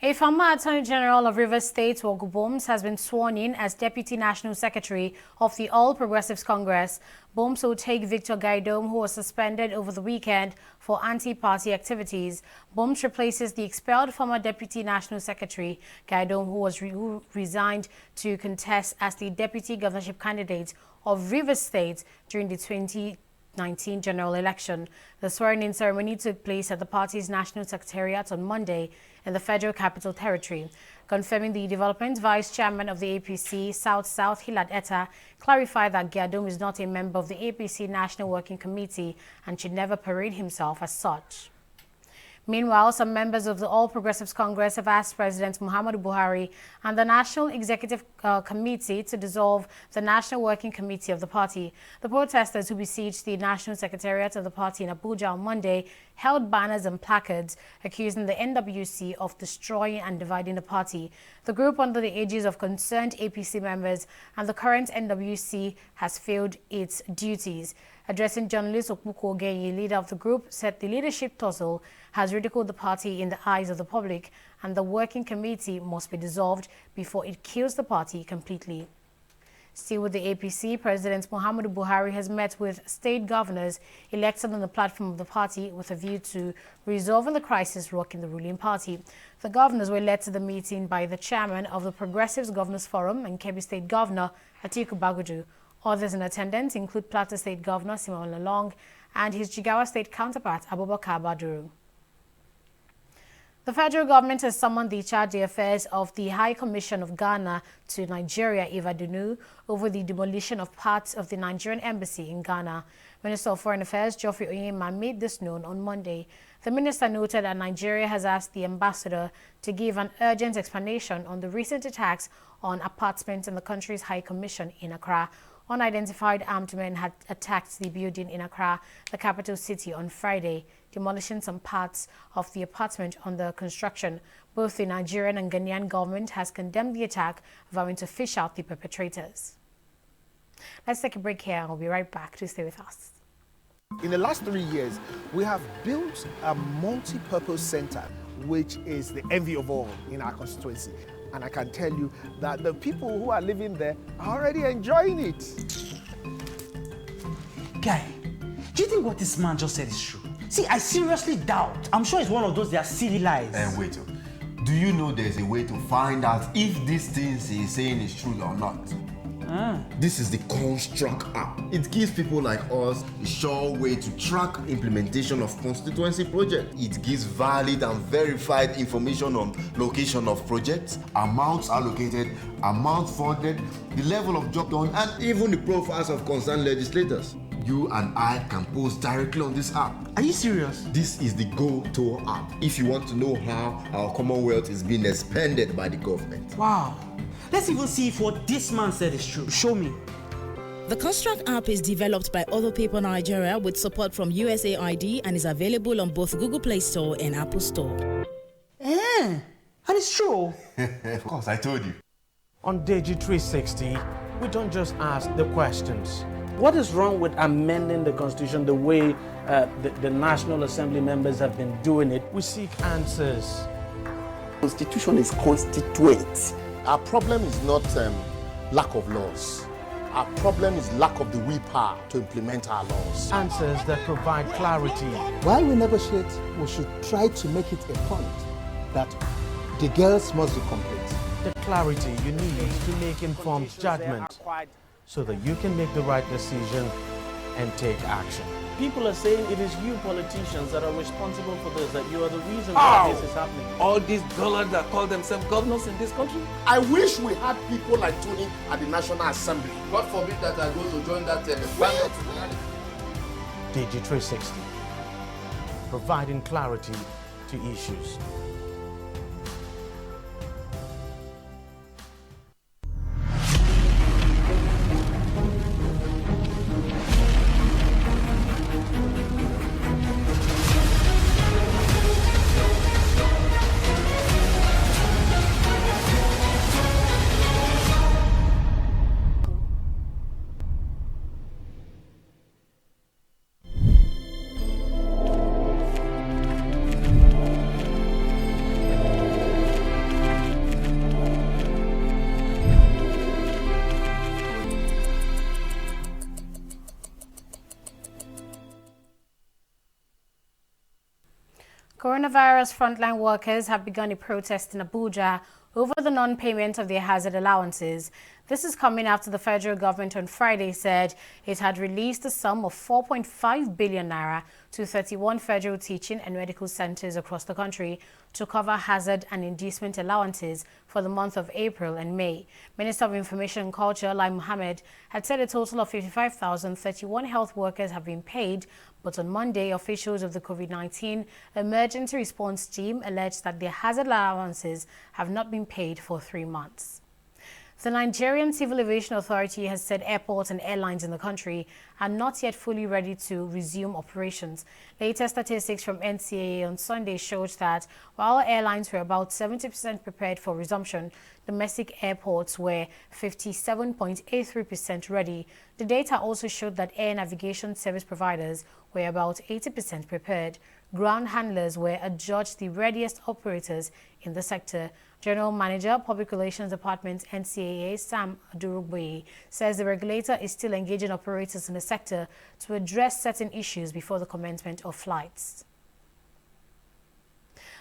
A former Attorney General of Rivers State, Wogu Bombs, has been sworn in as Deputy National Secretary of the All Progressives Congress. Bombs will take Victor Gaidom, who was suspended over the weekend for anti-party activities. Bombs replaces the expelled former Deputy National Secretary, Gaidom, who resigned to contest as the Deputy Governorship candidate of Rivers State during the 2019 general election. The swearing-in ceremony took place at the party's National Secretariat on Monday in the Federal Capital Territory. Confirming the development, Vice Chairman of the APC South-South, Hilad Etta, clarified that Gaidom is not a member of the APC National Working Committee and should never parade himself as such. Meanwhile, some members of the All Progressives Congress have asked President Muhammadu Buhari and the National Executive Committee to dissolve the National Working Committee of the party. The protesters who besieged the National Secretariat of the party in Abuja on Monday held banners and placards accusing the NWC of destroying and dividing the party. The group, under the aegis of concerned APC members and the current NWC, has failed its duties. Addressing journalist Okuko Ogenyi, leader of the group, said the leadership tussle has ridiculed the party in the eyes of the public and the working committee must be dissolved before it kills the party completely. Still with the APC, President Muhammadu Buhari has met with state governors elected on the platform of the party with a view to resolving the crisis rocking the ruling party. The governors were led to the meeting by the chairman of the Progressives Governors Forum and Kebbi State Governor Atiku Bagudu. Others in attendance include Plateau State Governor Simon Lalong and his Jigawa State counterpart Abubakar Baduru. The federal government has summoned the Charge Affairs of the High Commission of Ghana to Nigeria, Eva Dunu, over the demolition of parts of the Nigerian embassy in Ghana. Minister of Foreign Affairs Geoffrey Onyema made this known on Monday. The minister noted that Nigeria has asked the ambassador to give an urgent explanation on the recent attacks on apartments in the country's High Commission in Accra. Unidentified armed men had attacked the building in Accra, the capital city, on Friday, demolishing some parts of the apartment under construction. Both the Nigerian and Ghanaian government has condemned the attack, vowing to fish out the perpetrators. Let's take a break here and we'll be right back. To stay with us. In the last 3 years, we have built a multi-purpose center, which is the envy of all in our constituency. And I can tell you that the people who are living there are already enjoying it. Guy, do you think what this man just said is true? See, I seriously doubt. I'm sure it's one of those their silly lies. Wait, do you know there's a way to find out if these things he's saying is true or not? This is the Construct app. It gives people like us a sure way to track implementation of constituency projects. It gives valid and verified information on location of projects, amounts allocated, amount funded, the level of job done, and even the profiles of concerned legislators. You and I can post directly on this app. Are you serious? This is the Go-To app if you want to know how our Commonwealth is being expanded by the government. Wow. Let's even see if what this man said is true. Show me. The Construct app is developed by Other Paper Nigeria with support from USAID and is available on both Google Play Store and Apple Store. And it's true. Of course, I told you. On TV360, we don't just ask the questions. What is wrong with amending the Constitution the way the National Assembly members have been doing it? We seek answers. Constitution is constituent. Our problem is not lack of laws. Our problem is lack of the willpower to implement our laws. Answers that provide clarity. While we negotiate, we should try to make it a point that the girls must be complete. The clarity you need to make informed judgment so that you can make the right decision and take action. People are saying it is you politicians that are responsible for this, that you are the reason why this is happening. All these dollars that call themselves governors in this country? I wish we had people like Tony at the National Assembly. God forbid that I go to join that band. TV360, providing clarity to issues. Coronavirus frontline workers have begun a protest in Abuja over the non-payment of their hazard allowances. This is coming after the federal government on Friday said it had released a sum of 4.5 billion naira to 31 federal teaching and medical centers across the country to cover hazard and inducement allowances for the month of April and May. Minister of Information and Culture, Lai Mohammed, had said a total of 55,031 health workers have been paid, but on Monday, officials of the COVID-19 emergency response team alleged that their hazard allowances have not been paid for 3 months. The Nigerian Civil Aviation Authority has said airports and airlines in the country are not yet fully ready to resume operations. Latest statistics from NCAA on Sunday showed that while airlines were about 70% prepared for resumption, domestic airports were 57.83% ready. The data also showed that air navigation service providers were about 80% prepared. Ground handlers were adjudged the readiest operators in the sector. General Manager, Public Relations Department, NCAA, Sam Adurugbe, says the regulator is still engaging operators in the sector to address certain issues before the commencement of flights.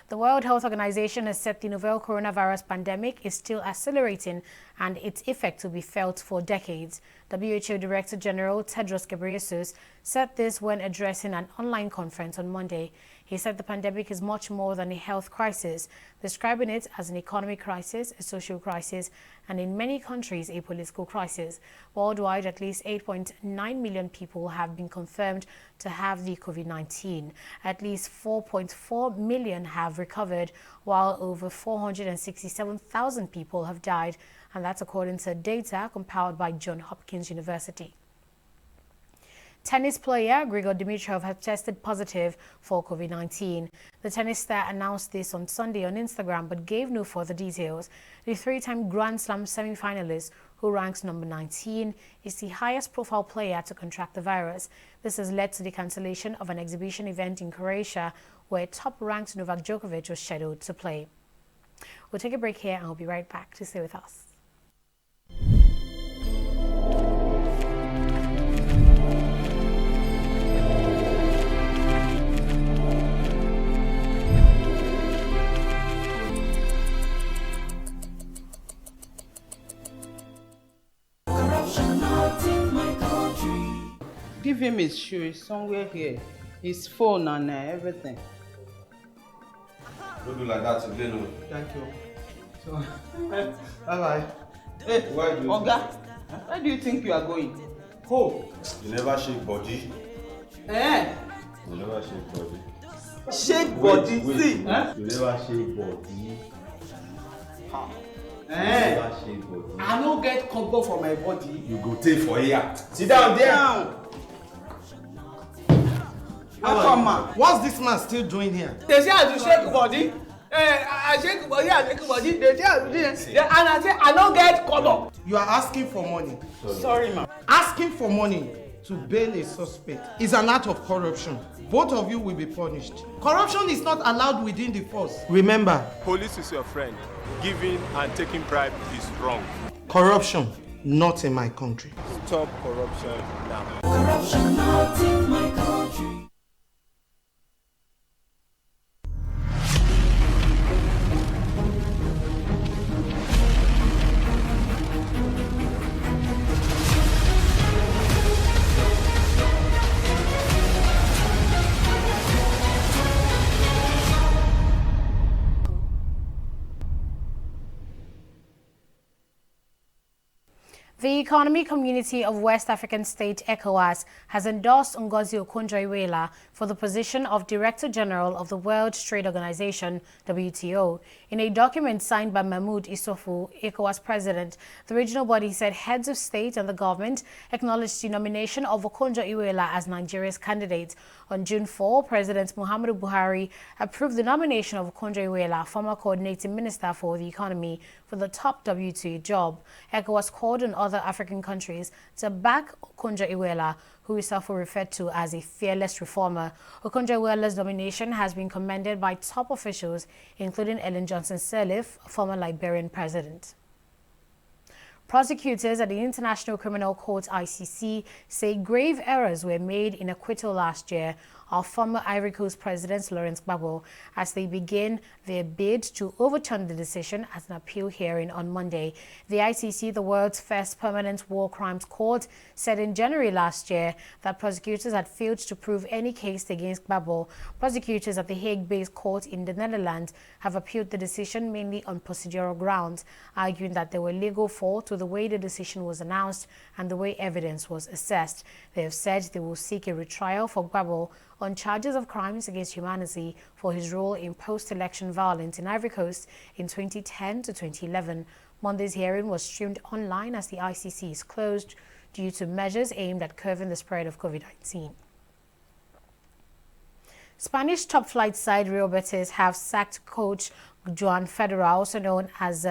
The World Health Organization has said the novel coronavirus pandemic is still accelerating and its effect will be felt for decades. WHO Director General Tedros Ghebreyesus said this when addressing an online conference on Monday. He said the pandemic is much more than a health crisis, describing it as an economic crisis, a social crisis, and in many countries, a political crisis. Worldwide, at least 8.9 million people have been confirmed to have the COVID-19. At least 4.4 million have recovered, while over 467,000 people have died, and that's according to data compiled by Johns Hopkins University. Tennis player Grigor Dimitrov has tested positive for COVID-19. The tennis star announced this on Sunday on Instagram but gave no further details. The three-time Grand Slam semi-finalist, who ranks number 19, is the highest profile player to contract the virus. This has led to the cancellation of an exhibition event in Croatia where top-ranked Novak Djokovic was scheduled to play. We'll take a break here and we'll be right back to stay with us. Give him his shoes somewhere here, his phone and everything. Don't do like that again. No. Thank you. So, bye-bye. Hey, Oga, where do you think you are going? Oh, you never shake body. Eh? You never shake body. Shake body, see? Huh? You never shake body. Eh? Never shake body. I don't get combo for my body. You go take for here. Sit down there. Down. What's this man still doing here? They say I should shake body. I shake body, I shake body. They say I should do it. And I say I don't get color. You are asking for money. Sorry, ma'am. Asking for money to bail a suspect is an act of corruption. Both of you will be punished. Corruption is not allowed within the force. Remember, police is your friend. Giving and taking bribe is wrong. corruption not in my country. Stop corruption now. Corruption not in my country. The Economic Community of West African State, ECOWAS, has endorsed Ngozi Okonjo-Iweala for the position of Director General of the World Trade Organization, WTO. In a document signed by Mahmoud Issoufou, ECOWAS president, the regional body said heads of state and the government acknowledged the nomination of Okonjo-Iweala as Nigeria's candidate. On June 4, President Muhammadu Buhari approved the nomination of Okonjo-Iweala, former coordinating minister for the economy, for the top WTO job. ECOWAS called on other African countries to back Okonjo-Iweala, who is often referred to as a fearless reformer. Okonjo-Iweala's nomination has been commended by top officials, including Ellen Johnson Sirleaf, former Liberian president. Prosecutors at the International Criminal Court (ICC) say grave errors were made in acquittal last year of former Ivory Coast President Laurent Gbagbo as they begin their bid to overturn the decision at an appeal hearing on Monday. The ICC, the world's first permanent war crimes court, said in January last year that prosecutors had failed to prove any case against Gbagbo. Prosecutors at the Hague-based court in the Netherlands have appealed the decision mainly on procedural grounds, arguing that there were legal faults with the way the decision was announced and the way evidence was assessed. They have said they will seek a retrial for Gbagbo on charges of crimes against humanity for his role in post-election violence in Ivory Coast in 2010 to 2011. Monday's hearing was streamed online as the ICC is closed due to measures aimed at curbing the spread of COVID-19. Spanish top-flight side Real Betis have sacked coach Joan Federer, also known as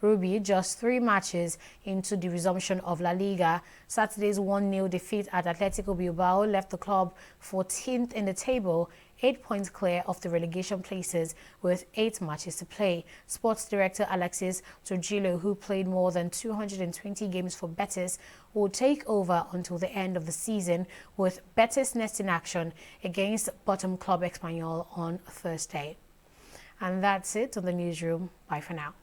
Ruby, just 3 matches into the resumption of La Liga. Saturday's 1-0 defeat at Atletico Bilbao left the club 14th in the table, 8 points clear of the relegation places with 8 matches to play. Sports director Alexis Trujillo, who played more than 220 games for Betis, will take over until the end of the season, with Betis next in action against bottom club Espanyol on Thursday. And that's it on the newsroom. Bye for now.